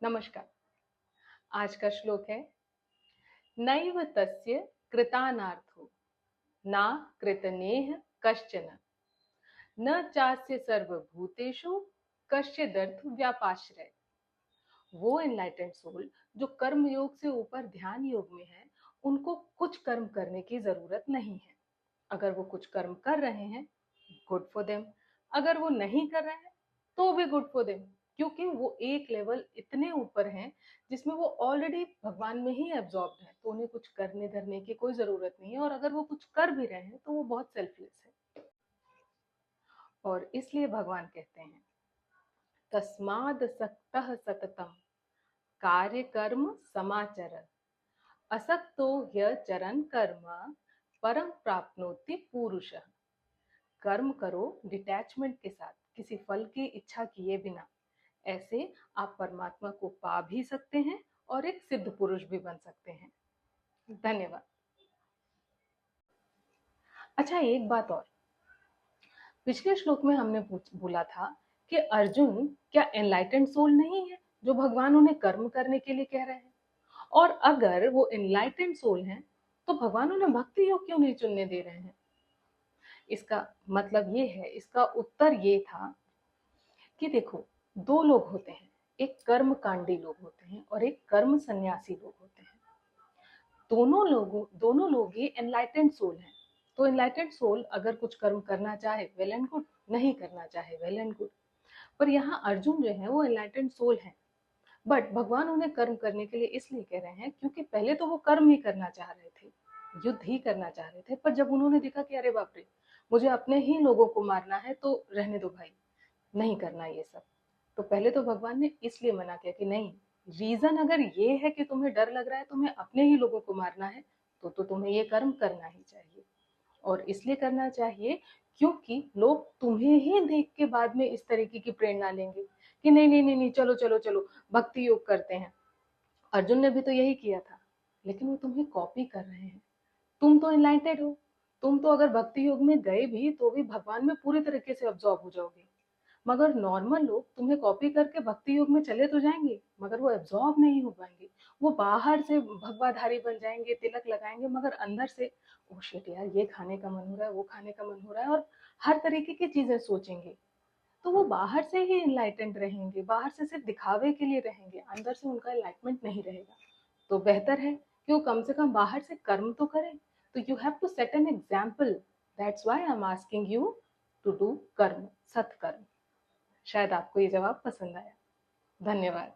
नमस्कार। आज का श्लोक है नैव तस्य कृतानार्थो ना कृतनेह कश्चन न चास्य सर्वभूतेषु कश्चिदर्थ व्यापाश्रय। वो एनलाइटेंड सोल जो कर्म योग से ऊपर ध्यान योग में है, उनको कुछ कर्म करने की जरूरत नहीं है। अगर वो कुछ कर्म कर रहे हैं, गुड फॉर देम। अगर वो नहीं कर रहे हैं तो भी गुड फॉर देम, क्योंकि वो एक लेवल इतने ऊपर हैं जिसमें वो ऑलरेडी भगवान में ही एब्जॉर्ब है, तो उन्हें कुछ करने धरने की कोई जरूरत नहीं है। और अगर वो कुछ कर भी रहे हैं तो वो बहुत सेल्फलेस है। और इसलिए भगवान कहते हैं तस्माद सक्तः सततम कार्य कर्म समाचर असक्तो चरन कर्म परम प्राप्नोति पुरुष। कर्म करो डिटैचमेंट के साथ, किसी फल की इच्छा किए बिना। ऐसे आप परमात्मा को पा भी सकते हैं और एक सिद्ध पुरुष भी बन सकते हैं। धन्यवाद। अच्छा, एक बात और। पिछले श्लोक में हमने बोला था कि अर्जुन क्या एनलाइटेंड सोल नहीं है जो भगवान उन्हें कर्म करने के लिए कह रहे हैं? और अगर वो एनलाइटेंड सोल हैं तो भगवान उन्हें भक्ति योग क्यों नहीं चुनने दे रहे हैं? इसका मतलब ये है, इसका उत्तर ये था कि देखो, दो लोग होते हैं, एक कर्म कांडी लोग होते हैं और एक कर्म सन्यासी लोग होते हैं। दोनों लोग ही एनलाइटेंड सोल हैं। तो एनलाइटेंड सोल अगर कुछ कर्म करना चाहे वेल एंड गुड, नहीं करना चाहे वेल एंड गुड। पर यहाँ अर्जुन जो है वो एनलाइटेंड सोल है, बट भगवान उन्हें कर्म करने के लिए इसलिए कह रहे हैं क्योंकि पहले तो वो कर्म ही करना चाह रहे थे, युद्ध ही करना चाह रहे थे। पर जब उन्होंने देखा कि अरे बाप रे, मुझे अपने ही लोगों को मारना है, तो रहने दो भाई, नहीं करना ये सब। तो पहले तो भगवान ने इसलिए मना किया कि नहीं, रीजन अगर ये है कि तुम्हें डर लग रहा है, तुम्हें अपने ही लोगों को मारना है, तो तुम्हें ये कर्म करना ही चाहिए। और इसलिए करना चाहिए क्योंकि लोग तुम्हें ही देख के बाद में इस तरीके की प्रेरणा लेंगे कि नहीं नहीं नहीं नहीं, चलो चलो चलो भक्ति योग करते हैं। अर्जुन ने भी तो यही किया था, लेकिन वो तुम्हें कॉपी कर रहे हैं। तुम तो एनलाइटेड हो, तुम तो अगर भक्ति योग में गए भी तो भी भगवान में पूरी तरीके से अब्सॉर्ब हो जाओगे। मगर नॉर्मल लोग तुम्हें कॉपी करके भक्ति योग में चले तो जाएंगे, मगर वो एब्जॉर्ब नहीं हो पाएंगे। वो बाहर से भगवाधारी बन जाएंगे, तिलक लगाएंगे, मगर अंदर से ओ शिट यार, ये खाने का मन हो रहा है, वो खाने का मन हो रहा है, और हर तरीके की चीजें सोचेंगे। तो वो बाहर से ही इनलाइटेंड रहेंगे, बाहर से सिर्फ दिखावे के लिए रहेंगे, अंदर से उनका इनलाइटमेंट नहीं रहेगा। तो बेहतर है कि वो कम से कम बाहर से कर्म तो करें। तो you have to set an example. That's why I am asking you to do karma, सत्कर्म। शायद आपको ये जवाब पसंद आया। धन्यवाद।